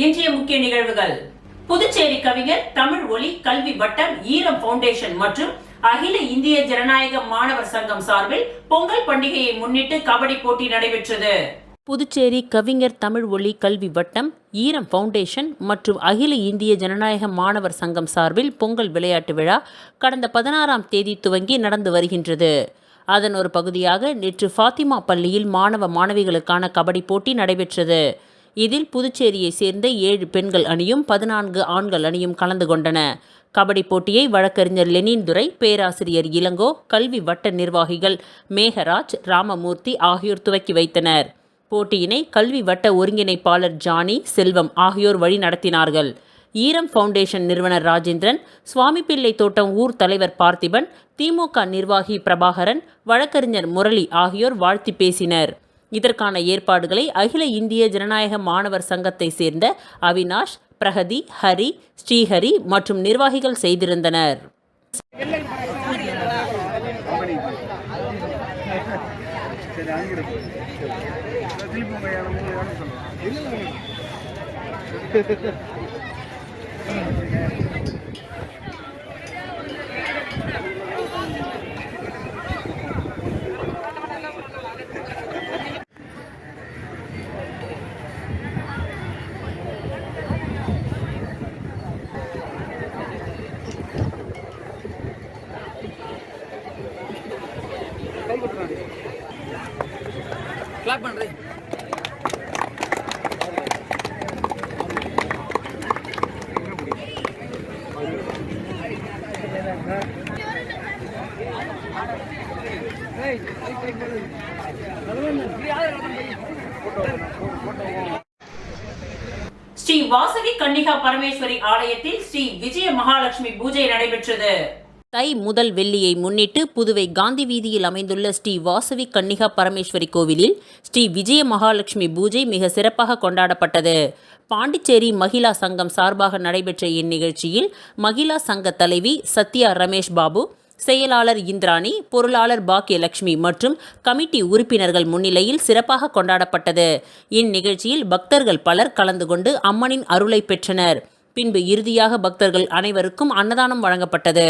இன்றைய முக்கிய நிகழ்வுகள். புதுச்சேரி கவிஞர் தமிழ் ஒலி கல்வி வட்டம் ஈரம் பவுண்டேஷன் மற்றும் அகில இந்திய ஜனநாயக மாணவர் சங்கம் சார்பில் பொங்கல் பண்டிகையை முன்னிட்டு கபடி போட்டி நடைபெற்றது. புதுச்சேரி கவிஞர் தமிழ் ஒலி கல்வி வட்டம் ஈரம் பவுண்டேஷன் மற்றும் அகில இந்திய ஜனநாயக மாணவர் சங்கம் சார்பில் பொங்கல் விளையாட்டு விழா கடந்த 16ஆம் தேதி துவங்கி நடந்து வருகின்றது. அதன் ஒரு பகுதியாக நேற்று ஃபாத்திமா பள்ளியில் மாணவ மாணவிகளுக்கான கபடி போட்டி நடைபெற்றது. இதில் புதுச்சேரியை சேர்ந்த 7 பெண்கள் அணியும் 14 ஆண்கள் அணியும் கலந்து கொண்டன. கபடி போட்டியை வழக்கறிஞர் லெனின் துரை, பேராசிரியர் இளங்கோ, கல்வி வட்ட நிர்வாகிகள் மேகராஜ், ராமமூர்த்தி ஆகியோர் துவக்கி வைத்தனர். போட்டியினை கல்வி வட்ட ஒருங்கிணைப்பாளர் ஜானி, செல்வம் ஆகியோர் வழி நடத்தினார்கள். ஈரம் பவுண்டேஷன் நிறுவனர் ராஜேந்திரன், சுவாமிப்பிள்ளை தோட்டம் ஊர் தலைவர் பார்த்திபன், திமுக நிர்வாகி பிரபாகரன், வழக்கறிஞர் முரளி ஆகியோர் வாழ்த்தி பேசினர். இதற்கான ஏற்பாடுகளை அகில இந்திய ஜனநாயக மாணவர் சங்கத்தை சேர்ந்த அவினாஷ், பிரகதி, ஹரி, ஸ்ரீஹரி மற்றும் நிர்வாகிகள் செய்திருந்தனர். கிளாப் பண்றேன். ஸ்ரீ வாசவி கன்னிகா பரமேஸ்வரி ஆலயத்தில் ஸ்ரீ விஜய மகாலட்சுமி பூஜை நடைபெற்றது. தை முதல் வெள்ளியை முன்னிட்டு புதுவை காந்தி வீதியில் அமைந்துள்ள ஸ்ரீ வாசவி கன்னிகா பரமேஸ்வரி கோவிலில் ஸ்ரீ விஜய மகாலட்சுமி பூஜை மிக சிறப்பாக கொண்டாடப்பட்டது. பாண்டிச்சேரி மகிழா சங்கம் சார்பாக நடைபெற்ற இந்நிகழ்ச்சியில் மகிழா சங்க தலைவி சத்யா ரமேஷ் பாபு, செயலாளர் இந்திராணி, பொருளாளர் பாக்கியலட்சுமி மற்றும் கமிட்டி உறுப்பினர்கள் முன்னிலையில் சிறப்பாக கொண்டாடப்பட்டது. இந்நிகழ்ச்சியில் பக்தர்கள் பலர் கலந்து கொண்டு அம்மனின் அருளை பெற்றனர். பின்பு இறுதியாக பக்தர்கள் அனைவருக்கும் அன்னதானம் வழங்கப்பட்டது.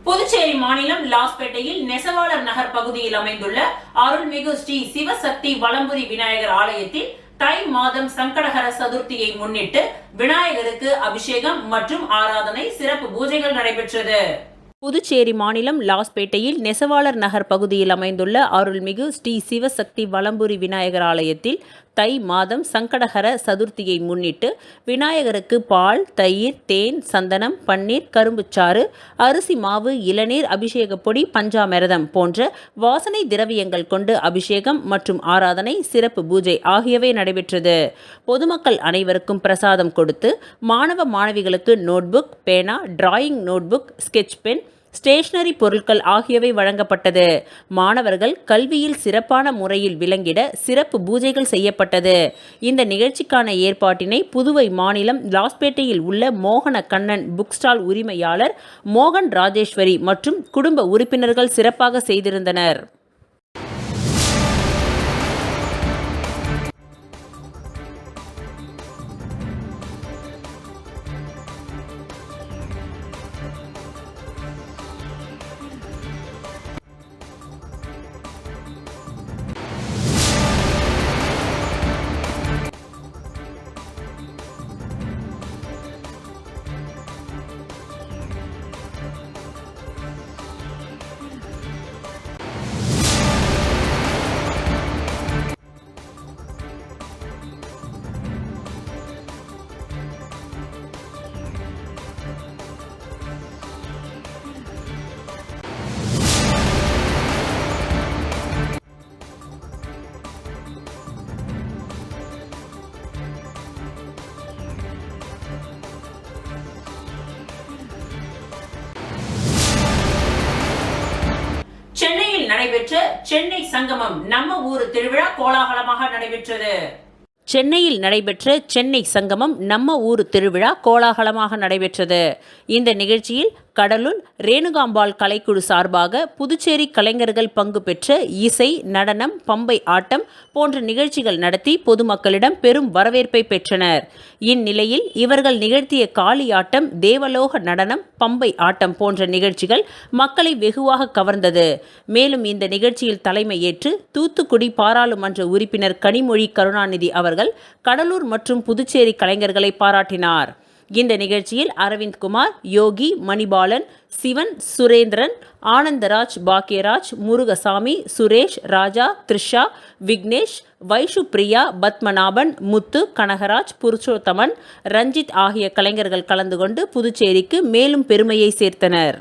புதுச்சேரி மாநிலம் லாஸ்பேட்டையில் நெசவாளர் நகர் பகுதியில் அமைந்துள்ள அருள்மிகு ஸ்ரீ சிவசக்தி வலம்புரி விநாயகர் ஆலயத்தில் தை மாதம் சங்கடஹர சதுர்த்தியை முன்னிட்டு விநாயகருக்கு அபிஷேகம் மற்றும் ஆராதனை, சிறப்பு பூஜைகள் நடைபெற்றது. புதுச்சேரி மாநிலம் லாஸ்பேட்டையில் நெசவாளர் நகர் பகுதியில் அமைந்துள்ள அருள்மிகு ஸ்ரீ சிவசக்தி வலம்புரி விநாயகர் ஆலயத்தில் தை மாதம் சங்கடஹர சதுர்த்தியை முன்னிட்டு விநாயகருக்கு பால், தயிர், தேன், சந்தனம், பன்னீர், கரும்புச்சாறு, அரிசி மாவு, இளநீர், அபிஷேக பொடி, பஞ்சாமிரதம் போன்ற வாசனை திரவியங்கள் கொண்டு அபிஷேகம் மற்றும் ஆராதனை, சிறப்பு பூஜை ஆகியவை நடைபெற்றது. பொதுமக்கள் அனைவருக்கும் பிரசாதம் கொடுத்து மாணவ மாணவிகளுக்கு நோட்புக், பேனா, drawing notebook, sketch pen, stationery பொருட்கள் ஆகியவை வழங்கப்பட்டது. மாணவர்கள் கல்வியில் சிறப்பான முறையில் விளங்கிட சிறப்பு பூஜைகள் செய்யப்பட்டது. இந்த நிகழ்ச்சிக்கான ஏற்பாட்டினை புதுவை மாநிலம் லாஸ்பேட்டையில் உள்ள மோகன கண்ணன் புக் ஸ்டால் உரிமையாளர் மோகன் ராஜேஸ்வரி மற்றும் குடும்ப உறுப்பினர்கள் சிறப்பாக செய்திருந்தனர். சென்னையில் நடைபெற்ற சென்னை சங்கமம் நம்ம ஊரு திருவிழா கோலாகலமாக நடைபெற்றது. சென்னையில் நடைபெற்ற சென்னை சங்கமம் நம்ம ஊர் திருவிழா கோலாகலமாக நடைபெற்றது. இந்த நிகழ்ச்சியில் கடலூர் ரேணுகாம்பாள் கலைக்குழு சார்பாக புதுச்சேரி கலைஞர்கள் பங்கு பெற்ற இசை, நடனம், பம்பை ஆட்டம் போன்ற நிகழ்ச்சிகள் நடத்தி பொதுமக்களிடம் பெரும் வரவேற்பை பெற்றனர். இந்நிலையில் இவர்கள் நிகழ்த்திய காளியாட்டம், தேவலோக நடனம், பம்பை ஆட்டம் போன்ற நிகழ்ச்சிகள் மக்களை வெகுவாக கவர்ந்தது. மேலும் இந்த நிகழ்ச்சியில் தலைமை ஏற்று தூத்துக்குடி பாராளுமன்ற உறுப்பினர் கனிமொழி கருணாநிதி அவர்கள் கடலூர் மற்றும் புதுச்சேரி கலைஞர்களை பாராட்டினார். இந்த நிகழ்ச்சியில் அரவிந்த்குமார், யோகி, மணிபாலன், சிவன், சுரேந்திரன், ஆனந்தராஜ், பாக்கியராஜ், முருகசாமி, சுரேஷ், ராஜா, த்ரிஷா, விக்னேஷ், வைஷு பிரியா, பத்மநாபன், முத்து, கனகராஜ், புருஷோத்தமன், ரஞ்சித் ஆகிய கலைஞர்கள் கலந்து கொண்டு புதுச்சேரிக்கு மேலும் பெருமையை சேர்த்தனர்.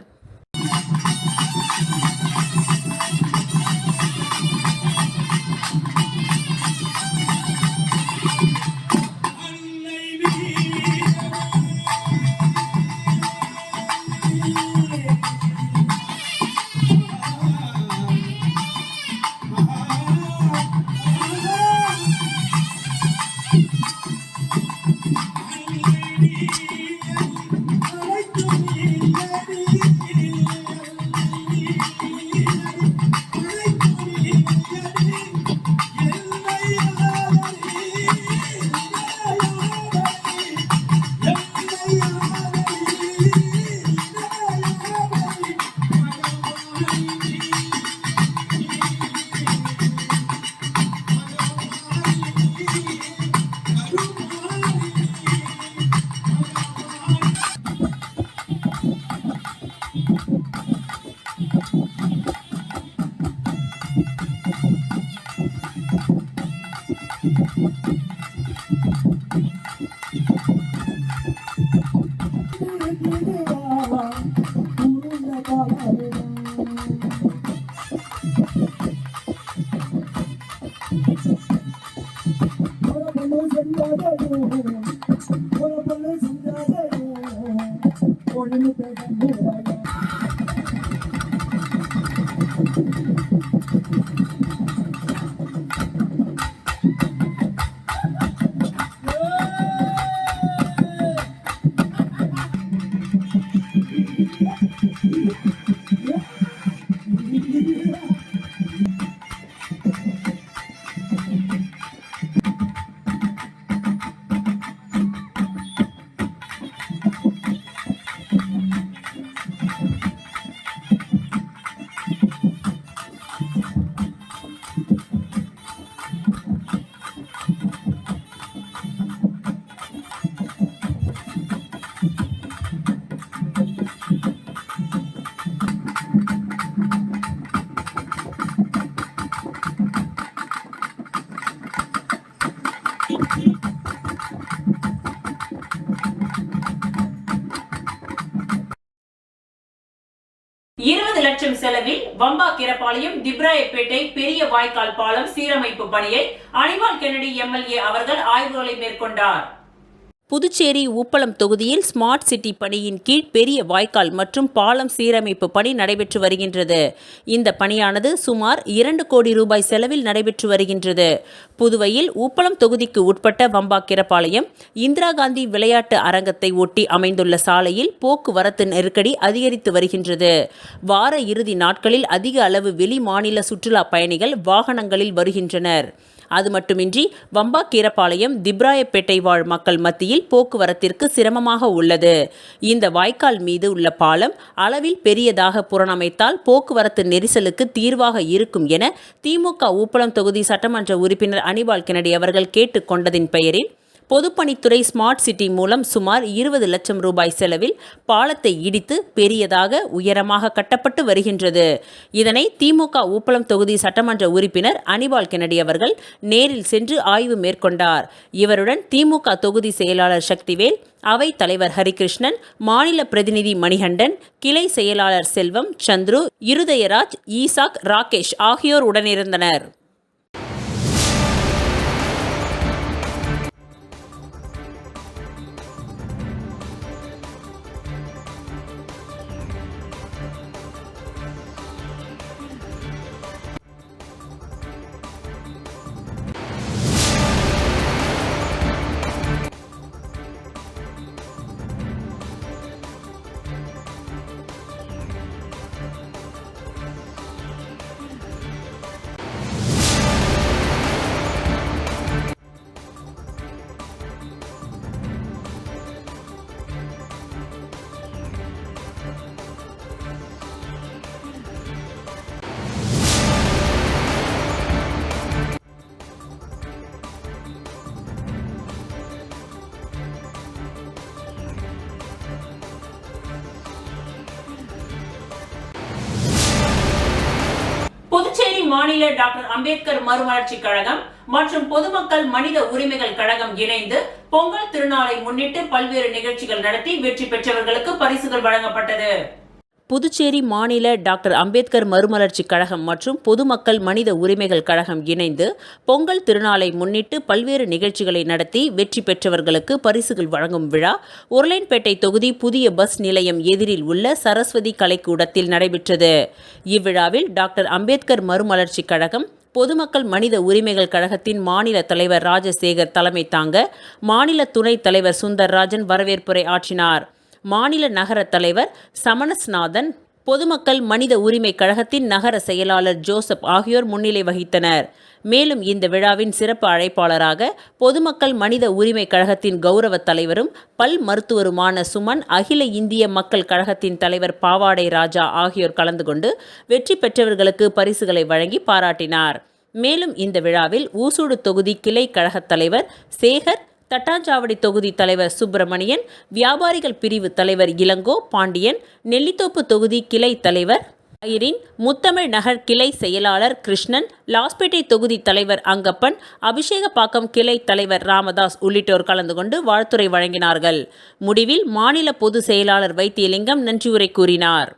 லட்சம் செலவில் வம்பாக்கிரபாளையம் திப்ராயப்பேட்டை பெரிய வாய்க்கால் பாலம் சீரமைப்பு பணியை அனிமல் கென்னடி எம்எல்ஏ அவர்கள் ஆய்வுகளை மேற்கொண்டார். புதுச்சேரி உப்பளம் தொகுதியில் ஸ்மார்ட் சிட்டி பணியின் கீழ் பெரிய வாய்க்கால் மற்றும் பாலம் சீரமைப்பு பணி நடைபெற்று வருகின்றது. இந்த பணியானது சுமார் 2 கோடி ரூபாய் செலவில் நடைபெற்று வருகின்றது. புதுவையில் உப்பளம் தொகுதிக்கு உட்பட்ட வம்பாக்கிரபாளையம் இந்திரா காந்தி விளையாட்டு அரங்கத்தை ஒட்டி அமைந்துள்ள சாலையில் போக்குவரத்து நெருக்கடி அதிகரித்து வருகின்றது. வார இறுதி நாட்களில் அதிக அளவு வெளி மாநில சுற்றுலா பயணிகள் வாகனங்களில் வருகின்றனர். அது மட்டுமின்றி வம்பாக்கீரபாளையம் திப்ராயப்பேட்டை வாழ் மக்கள் மத்தியில் போக்குவரத்திற்கு சிரமமாக உள்ளது. இந்த வாய்க்கால் மீது உள்ள பாலம் அளவில் பெரியதாக புறணமைத்தால் போக்குவரத்து நெரிசலுக்கு தீர்வாக இருக்கும் என திமுக உப்பளம் தொகுதி சட்டமன்ற உறுப்பினர் அனிபால் கென்னடி அவர்கள் கேட்டுக்கொண்டதின் பெயரில் பொதுப்பணித்துறை ஸ்மார்ட் சிட்டி மூலம் சுமார் 20 லட்சம் ரூபாய் செலவில் பாலத்தை இடித்து பெரியதாக உயரமாக கட்டப்பட்டு வருகின்றது. இதனை திமுக உப்பளம் தொகுதி சட்டமன்ற உறுப்பினர் அனிபால் கென்னடி அவர்கள் நேரில் சென்று ஆய்வு மேற்கொண்டார். இவருடன் திமுக தொகுதி செயலாளர் சக்திவேல், அவை தலைவர் ஹரிகிருஷ்ணன், மாநில பிரதிநிதி மணிகண்டன், கிளை செயலாளர் செல்வம், சந்துரு, இருதயராஜ், ஈசாக், ராகேஷ் ஆகியோர் உடனிருந்தனர். புதுச்சேரி மாநில டாக்டர் அம்பேத்கர் மறுமலர்ச்சி கழகம் மற்றும் பொதுமக்கள் மனித உரிமைகள் கழகம் இணைந்து பொங்கல் திருநாளை முன்னிட்டு பல்வேறு நிகழ்ச்சிகள் நடத்தி வெற்றி பெற்றவர்களுக்கு பரிசுகள் வழங்கப்பட்டது. புதுச்சேரி மாநில டாக்டர் அம்பேத்கர் மறுமலர்ச்சி கழகம் மற்றும் பொதுமக்கள் மனித உரிமைகள் கழகம் இணைந்து பொங்கல் திருநாளை முன்னிட்டு பல்வேறு நிகழ்ச்சிகளை நடத்தி வெற்றி பெற்றவர்களுக்கு பரிசுகள் வழங்கும் விழா உருளையன்பேட்டை தொகுதி புதிய பஸ் நிலையம் எதிரில் உள்ள சரஸ்வதி கலைக்கூடத்தில் நடைபெற்றது. இவ்விழாவில் டாக்டர் அம்பேத்கர் மறுமலர்ச்சி கழகம் பொதுமக்கள் மனித உரிமைகள் கழகத்தின் மாநில தலைவர் ராஜசேகர் தலைமை தாங்க மாநில துணைத் தலைவர் சுந்தர்ராஜன் வரவேற்புரை ஆற்றினார். மாநில நகர தலைவர் சமணஸ்நாதன், பொதுமக்கள் மனித உரிமை கழகத்தின் நகர செயலாளர் ஜோசப் ஆகியோர் முன்னிலை வகித்தனர். மேலும் இந்த விழாவின் சிறப்பு அழைப்பாளராக பொதுமக்கள் மனித உரிமை கழகத்தின் கௌரவ தலைவரும் பல் மருத்துவருமான சுமன், அகில இந்திய மக்கள் கழகத்தின் தலைவர் பாவாடை ராஜா ஆகியோர் கலந்து கொண்டு வெற்றி பெற்றவர்களுக்கு பரிசுகளை வழங்கி பாராட்டினார். மேலும் இந்த விழாவில் ஊசூடு தொகுதி கிளை கழக தலைவர் சேகர், தட்டாஞ்சாவடி தொகுதி தலைவர் சுப்பிரமணியன், வியாபாரிகள் பிரிவு தலைவர் இளங்கோ பாண்டியன், நெல்லித்தோப்பு தொகுதி கிளை தலைவர் ஐரின், முத்தமிழ் நகர் கிளை செயலாளர் கிருஷ்ணன், லாஸ்பேட்டை தொகுதி தலைவர் அங்கப்பன், அபிஷேகப்பாக்கம் கிளை தலைவர் ராமதாஸ் உள்ளிட்டோர் கலந்து கொண்டு வாழ்த்துரை வழங்கினார்கள். முடிவில் மாநில பொதுச் செயலாளர் வைத்தியலிங்கம் நன்றியுரை கூறினார்.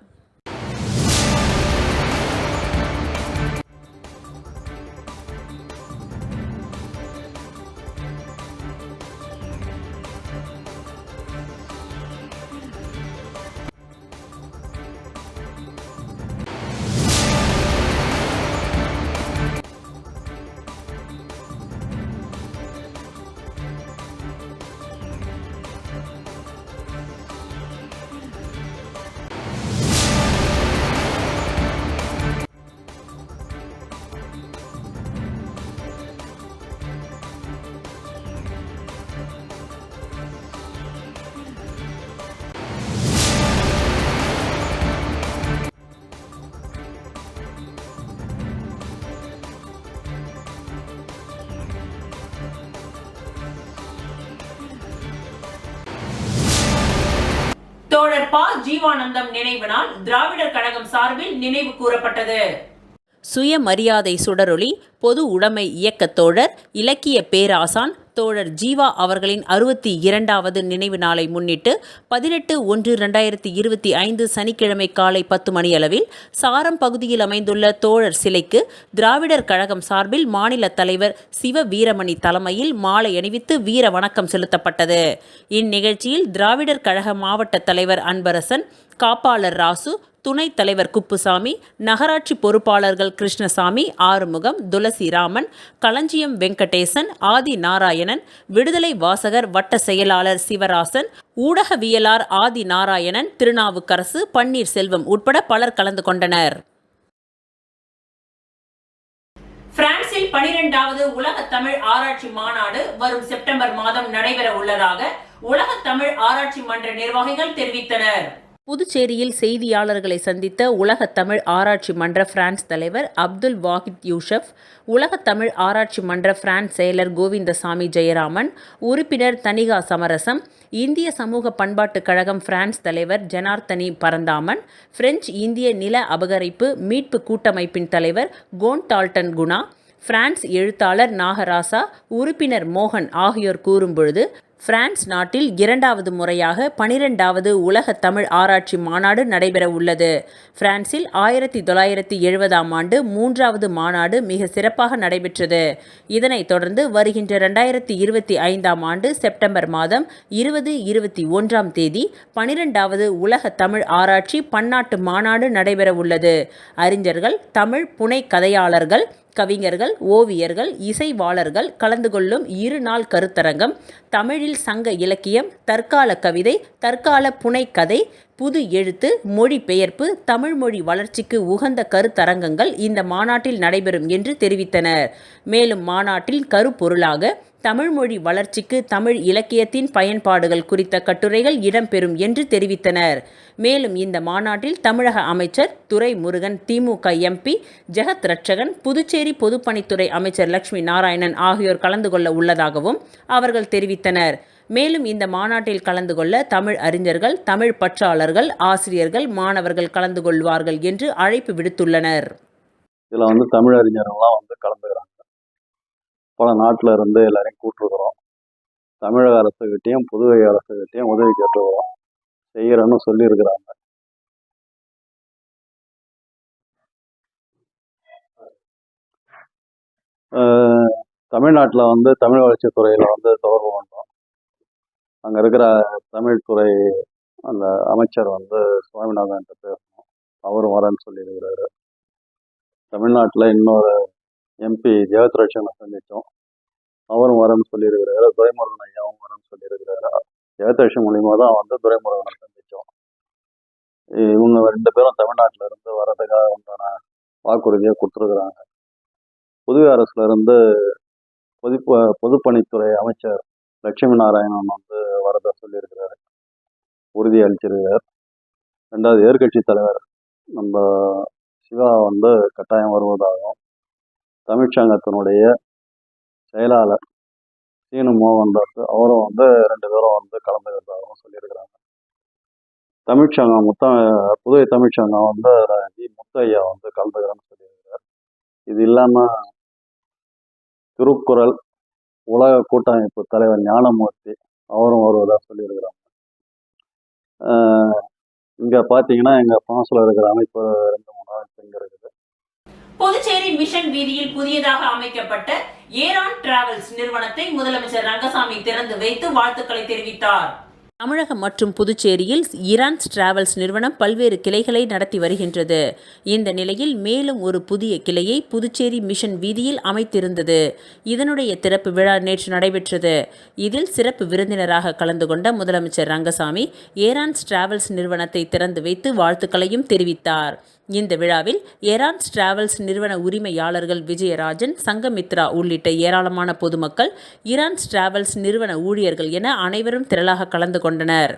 தோழர் ப. ஜீவானந்தம் நினைவு நாள் திராவிடர் கழகம் சார்பில் நினைவு கூறப்பட்டது. சுயமரியாதை சுடரொளி பொது உடைமை இயக்க தோழர், இலக்கிய பேராசான், தோழர் ஜீவா அவர்களின் 62வது நினைவு நாளை முன்னிட்டு 18/1/2025 சனிக்கிழமை காலை 10 மணியளவில் சாரம் பகுதியில் அமைந்துள்ள தோழர் சிலைக்கு திராவிடர் கழகம் சார்பில் மாநில தலைவர் சிவ வீரமணி தலைமையில் மாலை அணிவித்து வீர வணக்கம் செலுத்தப்பட்டது. இந்நிகழ்ச்சியில் திராவிடர் கழக மாவட்ட தலைவர் அன்பரசன், காப்பாளர் ராசு, துணைத் தலைவர் குப்புசாமி, நகராட்சி பொறுப்பாளர்கள் கிருஷ்ணசாமி, ஆறுமுகம், துளசிராமன், களஞ்சியம் வெங்கடேசன், ஆதி நாராயணன், விடுதலை வாசகர் வட்ட செயலாளர் சிவராசன், ஊடகவியலாளர் ஆதி நாராயணன், திருநாவுக்கரசு, பன்னீர்செல்வம் உட்பட பலர் கலந்து கொண்டனர். பிரான்சில் 12வது உலக தமிழ் ஆராய்ச்சி மாநாடு வரும் செப்டம்பர் மாதம் நடைபெற உள்ளதாக உலக தமிழ் ஆராய்ச்சி மன்ற நிர்வாகிகள் தெரிவித்தனர். புதுச்சேரியில் செய்தியாளர்களை சந்தித்த உலக தமிழ் ஆராய்ச்சி மன்ற பிரான்ஸ் தலைவர் அப்துல் வாஹித் யூசப், உலக தமிழ் ஆராய்ச்சி மன்ற பிரான்ஸ் செயலர் கோவிந்தசாமி ஜெயராமன், உறுப்பினர் தனிகா சமரசம், இந்திய சமூக பண்பாட்டுக் கழகம் பிரான்ஸ் தலைவர் ஜனார்த்தனி பரந்தாமன், பிரெஞ்சு இந்திய நில அபகரிப்பு மீட்பு கூட்டமைப்பின் தலைவர் கோன்டால்டன் குணா, பிரான்ஸ் எழுத்தாளர் நாகராசா, உறுப்பினர் மோகன் ஆகியோர் கூறும்பொழுது, பிரான்ஸ் நாட்டில் 2வது முறையாக 12வது உலக தமிழ் ஆராய்ச்சி மாநாடு நடைபெற உள்ளது. பிரான்சில் 1970ஆம் ஆண்டு 3வது மாநாடு மிக சிறப்பாக நடைபெற்றது. இதனைத் தொடர்ந்து வருகின்ற 2025ஆம் ஆண்டு செப்டம்பர் மாதம் 20, 21ஆம் தேதி 12வது உலக தமிழ் ஆராய்ச்சி பன்னாட்டு மாநாடு நடைபெற உள்ளது. அறிஞர்கள், தமிழ் புனை கதையாளர்கள், கவிஞர்கள், ஓவியர்கள், இசைவாளர்கள் கலந்து கொள்ளும் 2 நாள் கருத்தரங்கம், தமிழில் சங்க இலக்கியம், தற்கால கவிதை, தற்கால புனைக்கதை, புது எழுத்து, மொழிபெயர்ப்பு, தமிழ்மொழி வளர்ச்சிக்கு உகந்த கருத்தரங்கங்கள் இந்த மாநாட்டில் நடைபெறும் என்று தெரிவித்தனர். மேலும் மாநாட்டில் கருப்பொருளாக தமிழ்மொழி வளர்ச்சிக்கு தமிழ் இலக்கியத்தின் பயன்பாடுகள் குறித்த கட்டுரைகள் இடம்பெறும் என்று தெரிவித்தனர். மேலும் இந்த மாநாட்டில் தமிழக அமைச்சர் துரைமுருகன், திமுக எம்பி ஜெகத் ரட்சகன், புதுச்சேரி பொதுப்பணித்துறை அமைச்சர் லட்சுமி நாராயணன் ஆகியோர் கலந்து கொள்ள உள்ளதாகவும் அவர்கள் தெரிவித்தனர். மேலும் இந்த மாநாட்டில் கலந்து கொள்ள தமிழ் அறிஞர்கள், தமிழ் பற்றாளர்கள், ஆசிரியர்கள், மாணவர்கள் கலந்து கொள்வார்கள் என்று அழைப்பு விடுத்துள்ளனர். இதில் தமிழ் அறிஞர்கள்லாம் கலந்துக்கிறாங்க. பல நாட்டில் இருந்து எல்லாரையும் கூப்பிட்டுருக்குறோம். தமிழக அரசுகிட்டையும் புதுவை அரசுகிட்டையும் உதவி கேட்டுக்கிறோம், செய்கிறேன்னு சொல்லியிருக்கிறாங்க. தமிழ்நாட்டில் தமிழ் வளர்ச்சித்துறையில் தொடர்பு கொண்டோம். அங்கே இருக்கிற தமிழ்துறை அந்த அமைச்சர் சுவாமிநாதன் பேசணும், அவரும் வரேன்னு சொல்லியிருக்கிறாரு. தமிழ்நாட்டில் இன்னொரு எம்பி ஜெகத் ரட்சகனை சந்தித்தோம், அவரும் வரேன்னு சொல்லியிருக்கிறாரு. துரைமுருகன் ஐயாவும் வரேன்னு சொல்லியிருக்கிறாரு. ஜெகத் ரட்சகன் மூலியமாக தான் துரைமுருகனை சந்தித்தோம். இவங்க 2 பேரும் தமிழ்நாட்டில் இருந்து வர்றதுக்காக உண்டான வாக்குறுதியை கொடுத்துருக்குறாங்க. புதுவை அரசுல இருந்து பொதுப்பணித்துறை அமைச்சர் லட்சுமி நாராயணன் வரதா சொல்லியிருக்கிறாரு, உறுதி அளிச்சிருக்கிறார். 2வது எதிர்கட்சி தலைவர் நம்ம சிவா கட்டாயம் வருவதாகவும், தமிழ்ச்சங்கத்தினுடைய செயலாளர் சீனு மோகன்தாஸ் அவரும் 2 பேரும் கலந்துக்கிறதாகவும் சொல்லியிருக்கிறாங்க. தமிழ்ச்சங்கம் புதுவை தமிழ்ச்சங்கம் முத்தையா கலந்துக்கிறேன்னு சொல்லியிருக்கிறார். இது இல்லாமல் திருக்குறள் உலக கூட்டமைப்பு தலைவர் ஞானமூர்த்தி அவரும் வருவதாக சொல்லியிருக்கிறாங்க. இங்கே பார்த்தீங்கன்னா எங்கள் பிரான்ஸில் இருக்கிற அமைப்பு 2-3 அமைப்பு இங்கே இருக்குது. புதுச்சேரி மிஷன் வீதியில் புதியதாக அமைக்கப்பட்ட ஏரான் டிராவல்ஸ் நிறுவனத்தை முதலமைச்சர் ரங்கசாமி திறந்து வைத்து வாழ்த்துக்களை தெரிவித்தார். தமிழகம் மற்றும் புதுச்சேரியில் ஈரான்ஸ் டிராவல்ஸ் நிறுவனம் பல்வேறு கிளைகளை நடத்தி வருகின்றது. இந்த நிலையில் மேலும் ஒரு புதிய கிளையை புதுச்சேரி மிஷன் வீதியில் அமைத்திருந்தது. இதனுடைய திறப்பு விழா நேற்று நடைபெற்றது. இதில் சிறப்பு விருந்தினராக கலந்து கொண்ட முதலமைச்சர் ரங்கசாமி ஏரான்ஸ் டிராவல்ஸ் நிறுவனத்தை திறந்து வைத்து வாழ்த்துக்களையும் தெரிவித்தார். இந்த விழாவில் ஏரான்ஸ் டிராவல்ஸ் நிறுவன உரிமையாளர்கள் விஜயராஜன், சங்கமித்ரா உள்ளிட்ட ஏராளமான பொதுமக்கள், ஏரான்ஸ் டிராவல்ஸ் நிறுவன ஊழியர்கள் என அனைவரும் திரளாக கலந்து கொண்டனர்.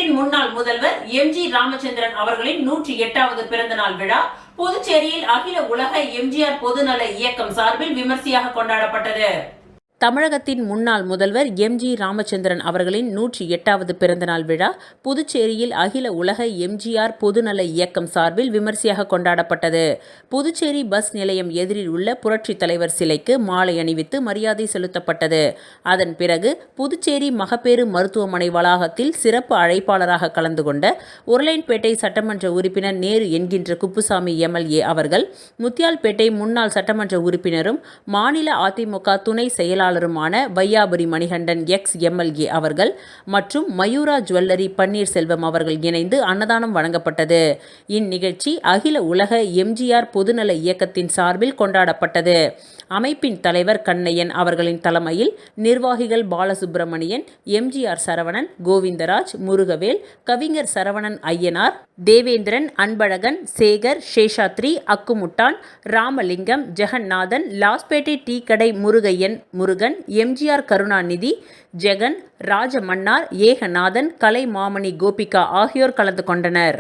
தமிழகத்தின் முன்னாள் முதல்வர் எம்.ஜி. ராமச்சந்திரன் அவர்களின் 108வது பிறந்தநாள் விழா புதுச்சேரியில் அகில உலக எம்ஜிஆர் பொதுநல இயக்கம் சார்பில் விமர்சையாக கொண்டாடப்பட்டது. தமிழகத்தின் முன்னாள் முதல்வர் எம்.ஜி. ராமச்சந்திரன் அவர்களின் 108வது பிறந்தநாள் விழா புதுச்சேரியில் அகில உலக எம்ஜிஆர் பொதுநல இயக்கம் சார்பில் விமர்சையாக கொண்டாடப்பட்டது. புதுச்சேரி பஸ் நிலையம் எதிரில் உள்ள புரட்சித் தலைவர் சிலைக்கு மாலை அணிவித்து மரியாதை செலுத்தப்பட்டது. அதன் பிறகு புதுச்சேரி மகப்பேறு மருத்துவமனை வளாகத்தில் சிறப்பு அழைப்பாளராக கலந்து கொண்ட உருளையன்பேட்டை சட்டமன்ற உறுப்பினர் நேரு என்கின்ற குப்புசாமி எம்.எல்.ஏ. அவர்கள், முத்தியால்பேட்டை முன்னாள் சட்டமன்ற உறுப்பினரும் மாநில அதிமுக துணை செயலாளர் வையாபுரி மணிகண்டன் எக்ஸ்.எம்.எல்.ஏ. அவர்கள் மற்றும் மயூரா ஜுவல்லரி பன்னீர்செல்வம் அவர்கள் இணைந்து அன்னதானம் வழங்கப்பட்டது. இந்நிகழ்ச்சி அகில உலக எம்ஜிஆர் பொதுநல இயக்கத்தின் சார்பில் கொண்டாடப்பட்டது. அமைப்பின் தலைவர் கண்ணையன் அவர்களின் தலைமையில் நிர்வாகிகள் பாலசுப்பிரமணியன், எம்ஜிஆர் சரவணன், கோவிந்தராஜ், முருகவேல், கவிஞர் சரவணன் ஐயனார், தேவேந்திரன், அன்பழகன், சேகர், சேஷாத்ரி, அக்குமுட்டான், ராமலிங்கம், ஜெகநாதன், லாஸ்பேட்டை டீ கடை முருகன், எம்ஜிஆர் கருணாநிதி, ஜெகன், ராஜமன்னார், ஏகநாதன், கலைமாமணி கோபிகா ஆகியோர் கலந்து கொண்டனர்.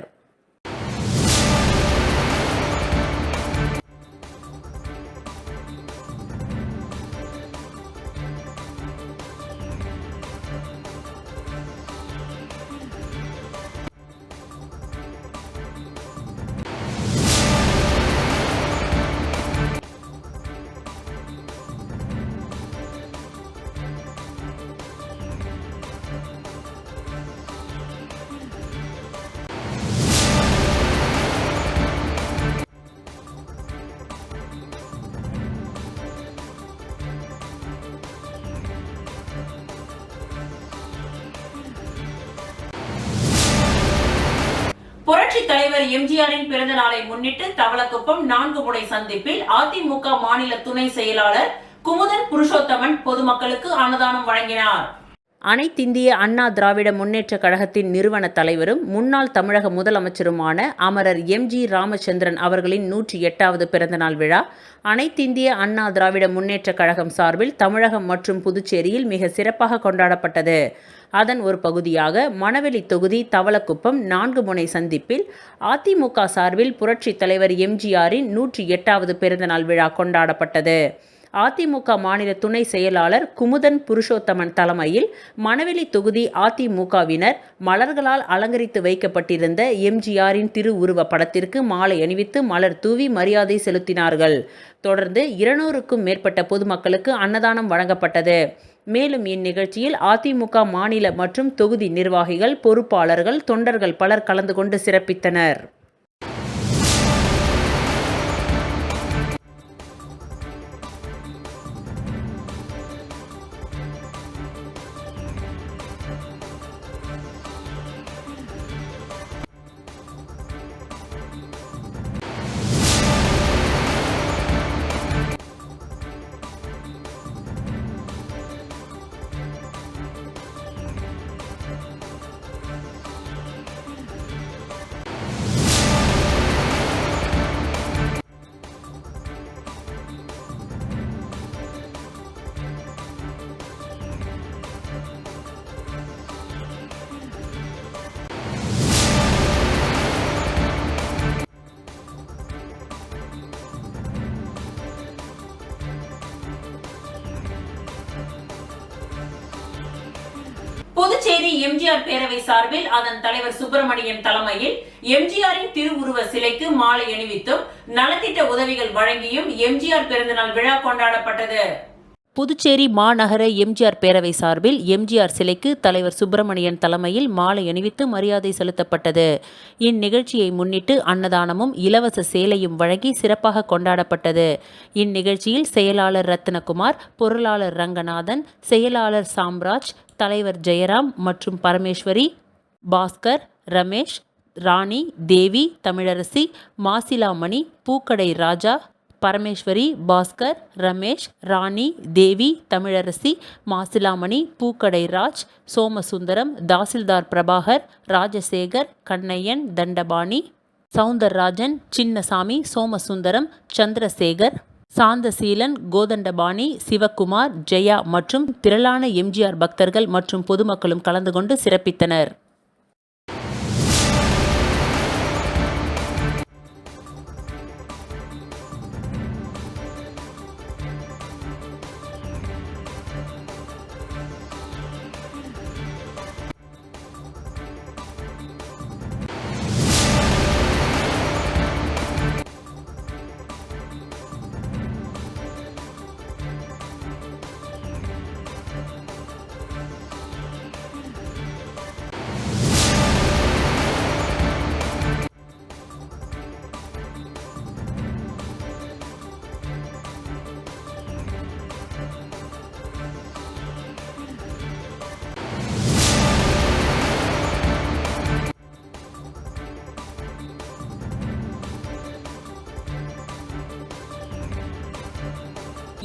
புரட்சி தலைவர் எம்ஜிஆரின் பிறந்த நாளை முன்னிட்டு தவளக்குப்பம் 4 முனை சந்திப்பில் அதிமுக மாநில துணை செயலாளர் குமுதன் புருஷோத்தமன் பொதுமக்களுக்கு அன்னதானம் வழங்கினார். அனைத்திந்திய அண்ணா திராவிட முன்னேற்றக் கழகத்தின் நிறுவன தலைவரும் முன்னாள் தமிழக முதலமைச்சருமான அமரர் எம்.ஜி. ராமச்சந்திரன் அவர்களின் 108வது பிறந்தநாள் விழா அனைத்திந்திய அண்ணா திராவிட முன்னேற்றக் கழகம் சார்பில் தமிழகம் மற்றும் புதுச்சேரியில் மிக சிறப்பாக கொண்டாடப்பட்டது. அதன் ஒரு பகுதியாக மணவெளி தொகுதி தவளக்குப்பம் 4 முனை சந்திப்பில் அதிமுக சார்பில் புரட்சித் தலைவர் எம்ஜிஆரின் 108வது பிறந்தநாள் விழா கொண்டாடப்பட்டது. அதிமுக மாநில துணை செயலாளர் குமுதன் புருஷோத்தமன் தலைமையில் மணவெளி தொகுதி அதிமுகவினர் மலர்களால் அலங்கரித்து வைக்கப்பட்டிருந்த எம்ஜிஆரின் திருவுருவ படத்திற்கு மாலை அணிவித்து மலர் தூவி மரியாதை செலுத்தினார்கள். தொடர்ந்து 200க்கும் மேற்பட்ட பொதுமக்களுக்கு அன்னதானம் வழங்கப்பட்டது. மேலும் இந்நிகழ்ச்சியில் அதிமுக மாநில மற்றும் தொகுதி நிர்வாகிகள், பொறுப்பாளர்கள், தொண்டர்கள் பலர் கலந்து கொண்டு சிறப்பித்தனர். புதுச்சேரி எம்ஜிஆர் பேரவை சார்பில் அதன் தலைவர் சுப்பிரமணியன் தலைமையில் எம்ஜிஆரின் திருவுருவ சிலைக்கு மாலை அணிவித்தும் நலத்திட்ட உதவிகள் வழங்கியும் எம்ஜிஆர் பிறந்தநாள் விழா கொண்டாடப்பட்டது. புதுச்சேரி மாநகர எம்ஜிஆர் பேரவை சார்பில் எம்ஜிஆர் சிலைக்கு தலைவர் சுப்பிரமணியன் தலைமையில் மாலை அணிவித்து மரியாதை செலுத்தப்பட்டது. இந்நிகழ்ச்சியை முன்னிட்டு அன்னதானமும் இலவச சேலையும் வழங்கி சிறப்பாக கொண்டாடப்பட்டது. இந்நிகழ்ச்சியில் செயலாளர் ரத்னகுமார், பொருளாளர் ரங்கநாதன், செயலாளர் சாம்ராஜ், தலைவர் ஜெயராம் மற்றும் பரமேஸ்வரி, பாஸ்கர், ரமேஷ், ராணி, தேவி, தமிழரசி, மாசிலாமணி, பூக்கடை ராஜா, பரமேஸ்வரி, பாஸ்கர், ரமேஷ், ராணி, தேவி, தமிழரசி, மாசிலாமணி, பூக்கடை ராஜ், சோமசுந்தரம், தாசில்தார் பிரபாகர், ராஜசேகர், கண்ணையன், தண்டபாணி, சவுந்தரராஜன், சின்னசாமி, சோமசுந்தரம், சந்திரசேகர், சாந்தசீலன், கோதண்டபாணி, சிவக்குமார், ஜெயா மற்றும் திரளான எம்ஜிஆர் பக்தர்கள் மற்றும் பொதுமக்களும் கலந்து கொண்டு சிறப்பித்தனர்.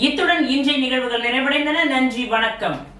இத்துடன் இன்றைய நிகழ்வுகள் நிறைவடைந்தன. நன்றி, வணக்கம்.